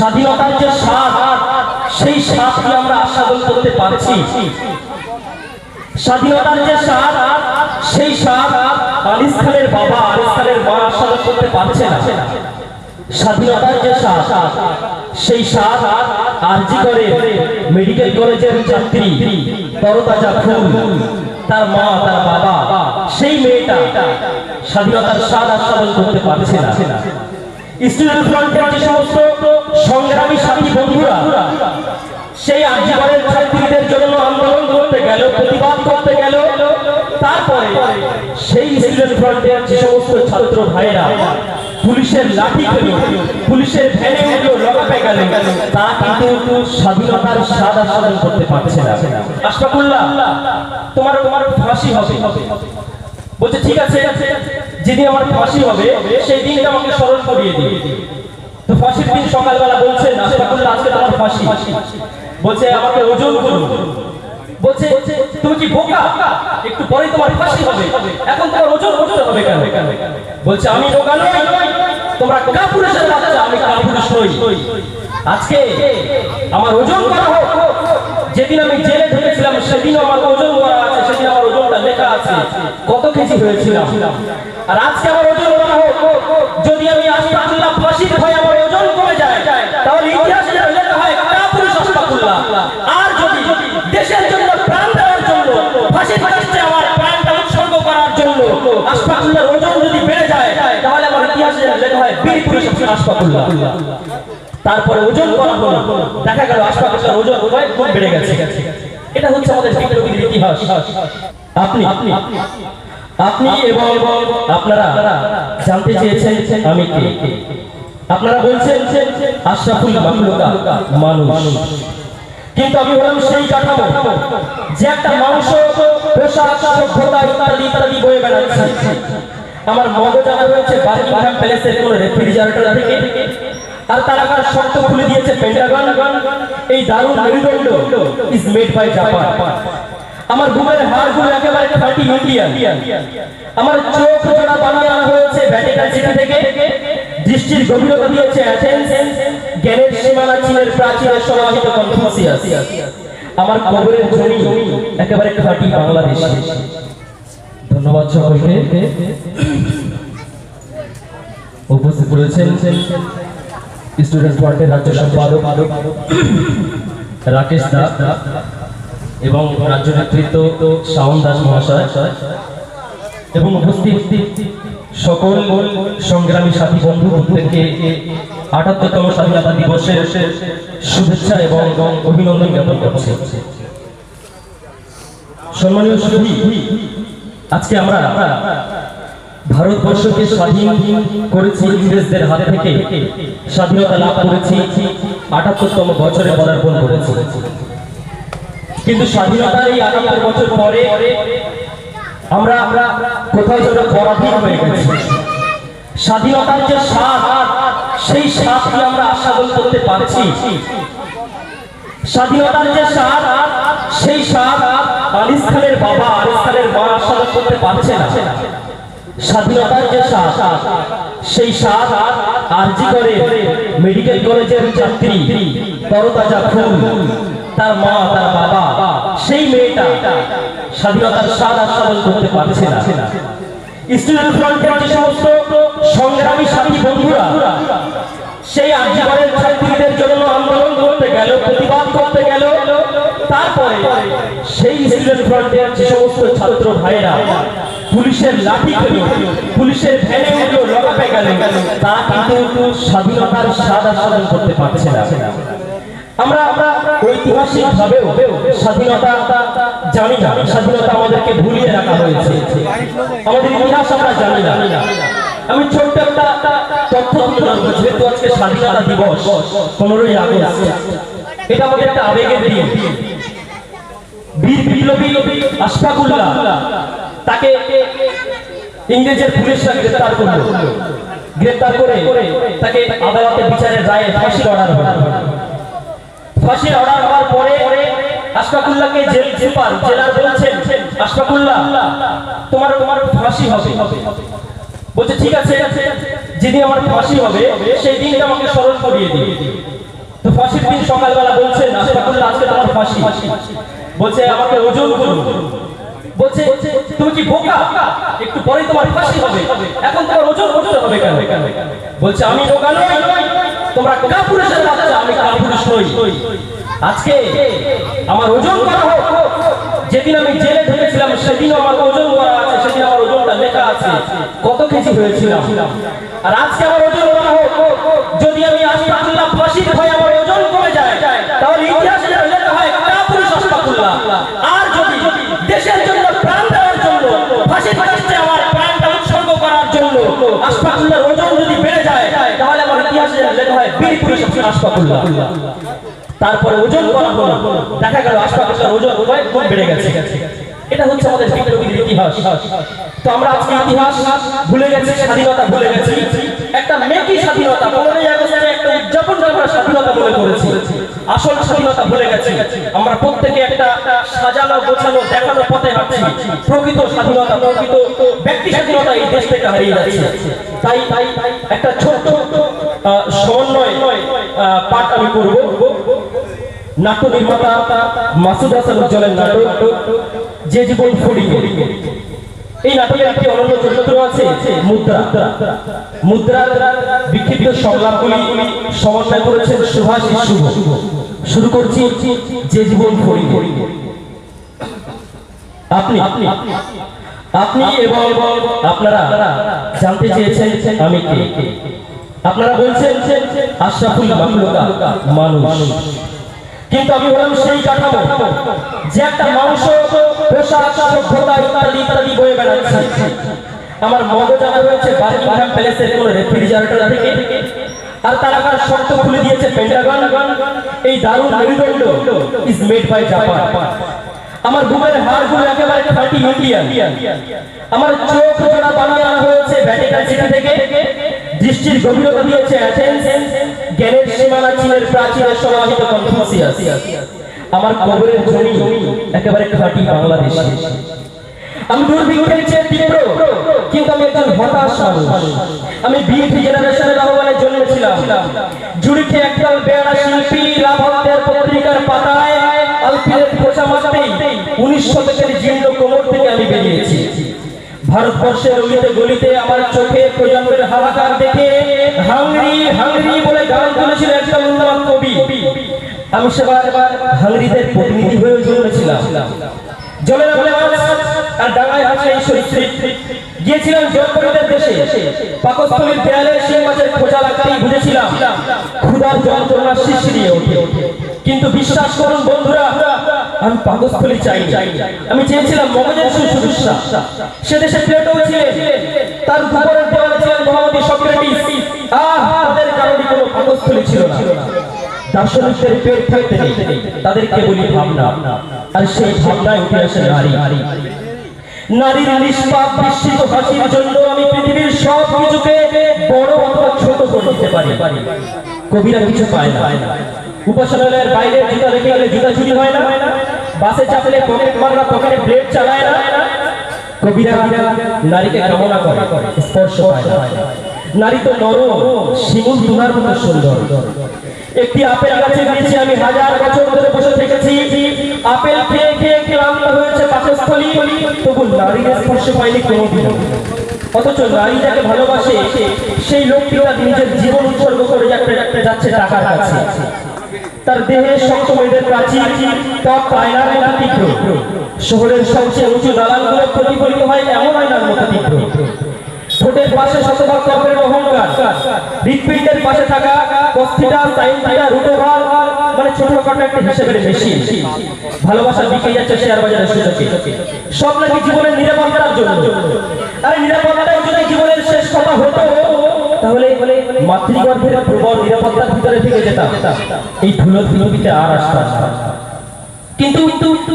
স্বাধীনতার যে স্বাদ সেই স্বাদ কি আমরা আস্বাদন করতে পারছি? স্বাধীনতার যে স্বাদ সেই স্বাদ আনিস খানের বাবা আনিস খানের মা আস্বাদন করতে পারছে না। স্বাধীনতার যে স্বাদ সেই স্বাদ আরজি করে মেডিকেল কলেজের ছাত্রী তরতাজা ফুল তার মা তার বাবা সেই মেয়েটা স্বাধীনতার স্বাদ আস্বাদন করতে পারছে না। স্টুডেন্ট ফ্রন্টের যে সমস্ত সংগ্রামী সাথী বন্ধুরা সেই আরজি করের ছাত্রীদের জন্য আন্দোলন করতে গেল, প্রতিবাদ করতে গেল, তারপরে সেই স্টুডেন্ট ফ্রন্টের যে সমস্ত ছাত্র ভাইয়েরা পুলিশের লাঠি খেলো, পুলিশের ভ্যানে উঠলো, লকআপে গেল, তারা কিন্তু স্বাধীনতার স্বাদ আস্বাদন করতে পারছে না। আশফাকুল্লাহ তোমার ফাঁসি হবে। বলছে ঠিক আছে, যেদিন আমার ফাঁসি হবে সেই দিনটা আমাকে স্মরণ করিয়ে দিই। তো ফাঁসির দিন সকালবেলা বলছেন আশফাকুল্লাহ আজকে তোমার ফাঁসি। বলছে আমাকে ওজন করুন। বলছে তুমি কি বোকা? একটু পরে তোমার ফাঁসি হবে, এখন তোমার ওজন করতে হবে কেন? বলছে আমি বোকা নই, তোমরা কাপুরুষের বাচ্চা, আমি কাপুরুষ নই। আজকে আমার ওজন করা হোক। যেদিন আমি জেলে ঢুকেছিলাম সেদিন আমার ওজন করা আছে, সেদিন আমার ওজনটা লেখা আছে কত কেজি হয়েছিলাম। আর আজকে আমার ওজন করা হোক। যদি আমি আশফাকুল্লাহ ফাঁসির ভয়ে আমার ওজন কমে যায় তাহলে ইতিহাসে লেখা হয় কাপুরুষ আশফাকুল্লাহ। আর যদি দেশের জন্য প্রাণ দেওয়ার জন্য ফাঁসির কাছে আমার প্রাণটা উৎসর্গ করার জন্য আশফাকুল্লাহর ওজন যদি বেড়ে যায় তাহলে আমার ইতিহাসে লেখা হয় বীর পুরুষ আশফাকুল্লাহ। তারপরে ওজন করা হলো, দেখা গেল আশফাকুল্লাহর ওজন খুব বেড়ে গেছে। এটা হচ্ছে আমাদের বিপ্লবীর ইতিহাস। আপনি এবং আপনারা জানতে চেয়েছেন আমি কে। আপনারা বলছেন আশরাফুল মাখলুকা মানুষ, কিন্তু আমি বললাম সেই কাঠামো যে একটা মাংস পোশাক সভ্যতা ইত্যাদি ইত্যাদি বয়ে বেড়াচ্ছে। আমার মগজ জানা হয়েছে বাকিংহাম প্যালেসের কোন রেফ্রিজারেটর থেকে, আর তারা কার শর্ত খুলে দিয়েছে পেন্টাগন। এই দারুণ মেরুদণ্ড ইজ মেড বাই জাপান। আমার বুকের হাড়গুলো একেবারে খাঁটি ইন্ডিয়ান। আমার চোখ জোড়া বানিয়ে আনা হয়েছে ভ্যাটিকান সিটি থেকে। দৃষ্টির গভীরতা দিয়েছে অ্যাথেন্স, জ্ঞানের সীমানা চীনের প্রাচীনের সমাহিত কনফুসিয়াস। আমার কবরের জমি একেবারে খাঁটি বাংলাদেশ। ধন্যবাদ সকলকে। উপস্থিত রয়েছেন স্টুডেন্ট পার্টির রাজ্য সম্পাদক রাকেশ দাস এবং রাজ্য নেতৃত্ব শাওন দাস মহাশয় এবং উপস্থিত সকল সংগ্রামী সাথী বন্ধু প্রত্যেককে ৭৮তম স্বাধীনতা দিবসের শুভেচ্ছা এবং অভিনন্দন জ্ঞাপন করছি। সম্মানীয় সুধী, আজকে আমরা ভারতবর্ষকে স্বাধীন করেছি ইংরেজদের হাত থেকে, স্বাধীনতা লাভ করেছি, ৭৮তম বছরে পদার্পণ করেছি। কিন্তু স্বাধীনতার এই ৭৮ বছর পরে আমরা কোথাও যেন পরাধীন হয়ে গেছি। স্বাধীনতার যে স্বাদ সেই স্বাদ কি আমরা আস্বাদন করতে পারছি? স্বাধীনতার যে স্বাদ সেই স্বাদ আনিস খানের বাবা আনিস খানের মা আস্বাদন করতে পারছে না। স্বাধীনতার যে স্বাদ সেই স্বাদ আরজি করে মেডিকেল কলেজের ছাত্রী তরতাজা ফুল তার মা তার বাবা সেই মেয়েটা স্বাধীনতার স্বাদ আস্বাদন করতে পারছে না। স্টুডেন্ট ফ্রন্টের যে সমস্ত সংগ্রামী সাথী বন্ধুরা সেই আরজি করের ছাত্রীদের জন্য আন্দোলন করতে গেল, প্রতিবাদ করতে গেল, তারপরে সেই স্টুডেন্ট ফ্রন্টের যে সমস্ত ছাত্র ভাইয়েরা পুলিশের লাঠি খেলো, পুলিশের ভ্যানে উঠলো, লকআপে গেল, তারা কিন্তু স্বাধীনতার স্বাদ আস্বাদন করতে পারছে না। আমরা ঐতিহাসিক ভাবেও স্বাধীনতা জানি না, স্বাধীনতা আমাদেরকে ভুলিয়ে রাখা হয়েছে, আমাদের ইতিহাস আমরা জানি না। আমি ছোট্ট একটা তথ্য তুলে ধরবো, যেহেতু আজকে স্বাধীনতা দিবস 15ই আগস্ট, এটা আমাদের একটা আবেগের দিন। বীর বিপ্লবী আশফাকুল্লাহ তাকে ইংরেজের পুলিশরা গ্রেফতার করলো, গ্রেফতার করে তাকে আদালতে বিচারের রায়ে ফাঁসির অর্ডার হলো। ফাঁসির অর্ডার হওয়ার পরে আশফাকুল্লাহকে জেল সুপার জেলার বলছেন আশফাকুল্লাহ তোমার ফাঁসি হবে। বলছে ঠিক আছে, যেদিন আমার ফাঁসি হবে সেই দিনটা আমাকে স্মরণ করিয়ে দিই। ফাঁসির দিন সকালবেলা বলছেন আশফাকুল্লাহ আজকে তোমার ফাঁসি। বলছে আমাকে ওজন করুন। বলছে তুমি কি বোকা? একটু পরেই তোমার ফাঁসি হবে, এখন তোমার ওজন করতে হবে কেন? বলছে আমি বোকা নই, তোমরা কাপুরুষের বাচ্চা, আমি কাপুরুষ নই। আজকে আমার ওজন করা হোক। যেদিন আমি জেলে ঢুকেছিলাম সেদিন আমার ওজন করা আছে, সেদিন আমার ওজনটা লেখা আছে কত কেজি হয়েছিলাম। আর আজকে আমার ওজন করা হোক। যদি আমি আশফাকুল্লাহ ফাঁসির ভয়ে আমার ওজন কমে যায়, তাহলে ইতিহাসে লেখা হয় কাপুরুষ আশফাকুল্লাহ। আর যদি দেশের জন্য প্রাণ দেওয়ার জন্য ফাঁসির কাছে আমার প্রাণটা উৎসর্গ করার জন্য আশফাকুল্লাহর ওজন যদি বেড়ে যায়, তাহলে আমার ইতিহাসে লেখা হয় বীর পুরুষ আশফাকুল্লাহ। তারপরে ওজন করা হলো, দেখা গেল আশফাকুল্লাহর ওজন খুব বেড়ে গেছে। এটা হচ্ছে আমাদের বিপ্লবীদের ইতিহাস। তো আমরা আজকে ইতিহাস ভুলে গেছি, স্বাধীনতা ভুলে গেছি। একটা মেকি স্বাধীনতা 15ই আগস্টে একটা উদযাপন আমরা স্বাধীনতা মনে করেছি, আসল স্বাধীনতা ভুলে গেছি। আমরা প্রত্যেকে একটা সাজানো গোছানো দেখানো পথে হাঁটছি। প্রকৃত স্বাধীনতা, প্রকৃত ব্যক্তি স্বাধীনতা এই দেশ থেকে হারিয়ে যাচ্ছে। তাই একটা ছোট্ট সমন্বয় পাঠ আমি করব। নাট্য নির্মাতা মাসুদ হাসান উজ্জ্বলের নাটক যে জীবন ফুরিয়ে। এই নাটকের একটি অনন্য চরিত্র আছে মুদ্রা। মুদ্রার বিক্ষিপ্ত সংলাপগুলি সমন্বয় করেছেন সুভাষিস শুভ। শুরু করছি যে জীবন ফুরিয়ে। আপনি এবং আপনারা জানতে চেয়েছেন আমি কে। আপনারা বলছেন আশরাফুল মাখলুকাত মানুষ, কিন্তু আমি বললাম সেই কাঠামো যে একটা মাংস পোশাক সভ্যতা ইত্যাদি ইত্যাদি বয়ে বেড়াচ্ছে। আমার মগজানা রয়েছে বাকিংহাম প্যালেসের কোন রেফ্রিজারেটর থেকে, আর তার আকার শক্ত খুলে দিয়েছে পেন্টাগন। এই দারুণ মেরুদণ্ড ইজ মেড বাই জাপান। আমার বুকের হাড়গুলো একেবারে খাঁটি ইন্ডিয়ান। আমার চোখ জোড়া বানিয়ে আনা হয়েছে ভ্যাটিকান সিটি থেকে। দৃষ্টির গভীরতা দিয়েছে অ্যাথেন্স, জ্ঞানের সীমানা চীনের প্রাচীনের সমাহিত কনফুসিয়াস। আমার কবরের জমি একেবারে খাঁটি বাংলাদেশ। আমি দুর্ভিক্ষের চেয়ে তীব্র, কিন্তু আমি একজন হতাশ মানুষ। আমি বিএনপি জেনারেশনের আহ্বানে জন্মেছিলাম। জুরিখে একদল বেয়ারা শিল্পী লাভদের পত্রিকার পাতায় আলপিনের খোঁচা মারতেই 19 শতকের জীর্ণ কোমর থেকে আমি বেরিয়েছি। ভারতবর্ষের অলিতে গলিতে আমার চোখে প্রজন্মের হাহাকার দেখে হাংরি হাংরি বলে গান তুলেছিল একজন উন্মাদ কবি। আমি সেবার হাংরিদের প্রতিনিধি হয়ে জন্মেছিলাম। জলের আর ডাঙায় হাসে এই সরীসৃপ। গিয়েছিলাম জলপরীদের দেশে। পাকস্থলীর দেয়ালে শিং মাছের খোঁজা লাগতেই বুঝেছিলাম ক্ষুধার যন্ত্রণা শিশিরিয়ে ওঠে। কিন্তু বিশ্বাস করুন বন্ধুরা, আমি পাকস্থলী চাই। আমি চেয়েছিলাম মগজের সুসুবিশা। সে দেশে প্লেটো ছিলেন, তার উপরের দেওয়ালে ছিলেন মোহাম্মদী সক্রেটিস। তাদের কারণে কোনো পাকস্থলী ছিল না। দার্শনিকদের পেট থাকতে নেই, তাদেরকে বলি ভাবনা। আর সেই ভাবনায় উঠে আসে নারী। নারীর নিষ্পাপ বিস্মিত হাসির জন্য আমি পৃথিবীর সব কিছুকে বড় অথবা ছোট করে দিতে পারি। কবিরা কিছু পায় না। উপাসনালয়ের বাইরে জুতা রেখে গেলে জুতা চুরি হয় না। বাসে চাপলে পকেট মাররা পকেটে ব্লেড চালায় না। কবিরা নারীকে কামনা করে, স্পর্শ পায় না। নারী তো নরম, শিমুল তুলার মতো সুন্দর। একটি আপেল গাছে নিচে আমি 1000 বছর ধরে বসে থেকেছি। আপেল খেয়ে খেয়ে ক্লান্ত হয়েছে পাকস্থলী, তবু নারীর স্পর্শ পাইনি কোনোদিন। অথচ নারী যাকে ভালোবাসে সেই লোকটি তার নিজের জীবন উৎসর্গ করে যাচ্ছে টাকার কাছে। তার দেহের শক্ত মেয়েদের প্রাচীর, ত্বক আয়নার মতো তীব্র। শহরের সবচেয়ে উঁচু দালানগুলো প্রতিফলিত হয় এমন আয়নার মতো তীব্র। ঠোঁটের পাশে শতভাগ কর্পোরেট অহংকার, হৃৎপিণ্ডের পাশে থাকা কস্থিটা সাইন থিটা রুট ওভার মানে ছোটখাটো একটা হিসেবের মেশিন। ভালোবাসা বিকে যাচ্ছে শেয়ার বাজারের সুযোগে। সব নাকি জীবনের নিরাপত্তার জন্য। আরে নিরাপত্তাই যদি জীবনের শেষ কথা হতো, তাহলে মাতৃগর্ভের প্রবল নিরাপত্তার ভিতরে থেকে যেতাম। এই ধুলো ধুলোবিতে আর আসতাম না। কিন্তু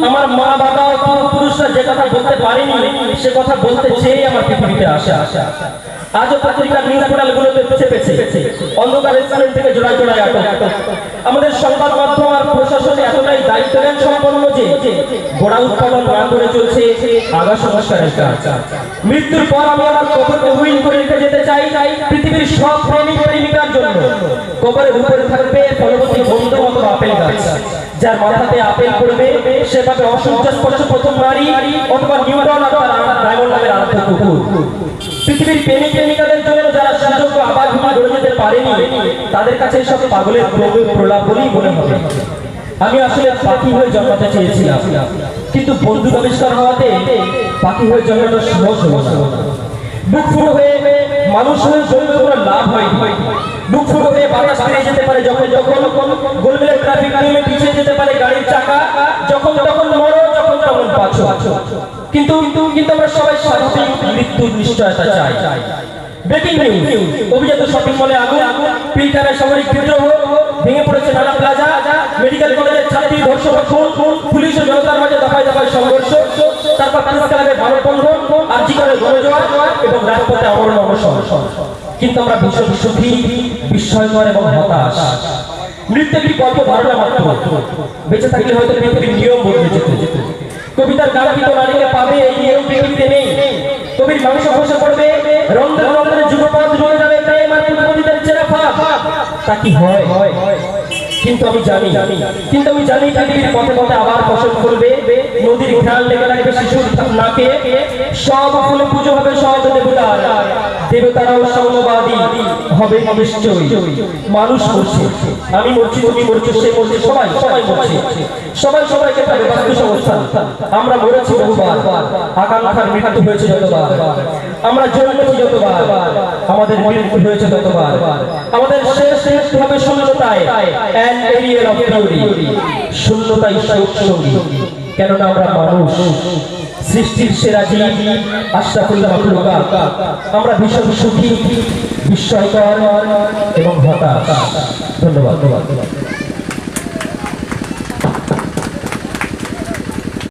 আমার মা বাবা পুরুষরা যে কথা বলতে পারেনি, সে কথা বলতে চেয়ে আমার পৃথিবীতে আসে। আজও পত্রিকার নিউজ পোর্টালগুলোতে চেপেছে অন্ধকার রেস্টুরেন্ট থেকে জোড়ায় জোড়ায় আটক। আমাদের সংবাদ মাধ্যম আর প্রশাসন এতটাই দায়িত্বজ্ঞান সম্পন্ন যে গোড়া উৎপাদন না করে চলছে আগা সংস্কারের কাজ। মৃত্যুর পর আমি আমার কবরকে উইল করে রেখে যেতে চাই পৃথিবীর সব প্রেমিক প্রেমিকার জন্য। কবরের উপরে থাকবে ফলবতী বন্ধ, যার মাথাতে আপেল পড়বে সে পাবে অসূর্য স্পর্শ প্রথম নারী অথবা নিউটন অথবা ডায়মন্ড নামের আলাদা কুকুর। পৃথিবীর প্রেমিক প্রেমিকাদের জন্য যারা সুযোগ্য আবার ভূমি গড়ে যেতে পারেনি তাদের কাছে সব পাগলের প্রলাপ বলেই মনে হবে। আমি আসলে পাখি হয়ে জন্মাতে চেয়েছিলাম, কিন্তু বন্ধু আবিষ্কার হওয়াতে পাখি হয়ে জন্মানো সহজ হলো না। বুক ফুটো হয়ে মানুষ হয়ে জন্মে কোনো লাভ হয়। বুক ফুটো হয়ে বাতাস ফিরে যেতে পারে যখন যখন, গোলমেলের ট্রাফিক নিয়মে পিছিয়ে যেতে পারে গাড়ির চাকা, যখন তখন মরো যখন তখন বাঁচো। কিন্তু কিন্তু আমরা সবাই স্বাভাবিক মৃত্যুর নিশ্চয়তা চাই। ব্রেকিং নিউজ, অভিজাত শপিং মলে আগুন, পিলখানায় সামরিক বিদ্রোহ, ভেঙে পড়েছে নানা প্লাজা, মেডিকেল কলেজের ছাত্রী ধর্ষণ, পুলিশ ও জনতার মাঝে দফায় দফায় সংঘর্ষ, তারপর প্রেস ক্লাবে মানববন্ধন, আরজি করে গণজোয়ার এবং রাজপথে অমরণ অনশন। কিন্তু আমরা ভীষণ সুখী, বিস্ময়কর এবং হতাশ। মৃত্যু একটি গল্প ধারণা মাত্র, বেঁচে থাকলে হয়তো পৃথিবীর নিয়ম বদলে যেত। কবিতার কাঙ্ক্ষিত নারীকে পাবে এই নিয়ম পৃথিবীতে নেই। কবির মাংস খসে পড়বে, রন্ধন রন্ধনে যুগপথ জমে যাবে প্রেম আর প্রতিপদিদের চেরা ফাঁক। তা কি হয়? কিন্তু আমি জানি পৃথিবীর পথে পথে আবার ফসল ফলবে, নদীর ঘ্রাণ লেগে লাগবে শিশুর নাকে, সব ফুলে পুজো হবে সহজ দেবতার, দেবতারাও সৌম্যবাদী হবে নিশ্চয়ই। মানুষ মরছে, আমি মরছি, তুমি মরছো, সে মরছে, সবাই মরছে, সবাই সবাইকে পাবে বাস্তব অবস্থা। আমরা মরেছি বহুবার, আকাঙ্ক্ষার মৃত্যু হয়েছে যতবার, আমরা জন্মেছি যতবার, আমাদের মৃত্যু হয়েছে ততবার। আমাদের শেষ মৃত্যু হবে শূন্যতায়, an area of beauty, শূন্যতাই সঙ্গী। কেননা আমরা মানুষ, সৃষ্টির সেরা জীব, আশরাফুল মাখলুকাত। আমরা ভীষণ সুখী, বিস্ময়কর এবং হতাশ। ধন্যবাদ।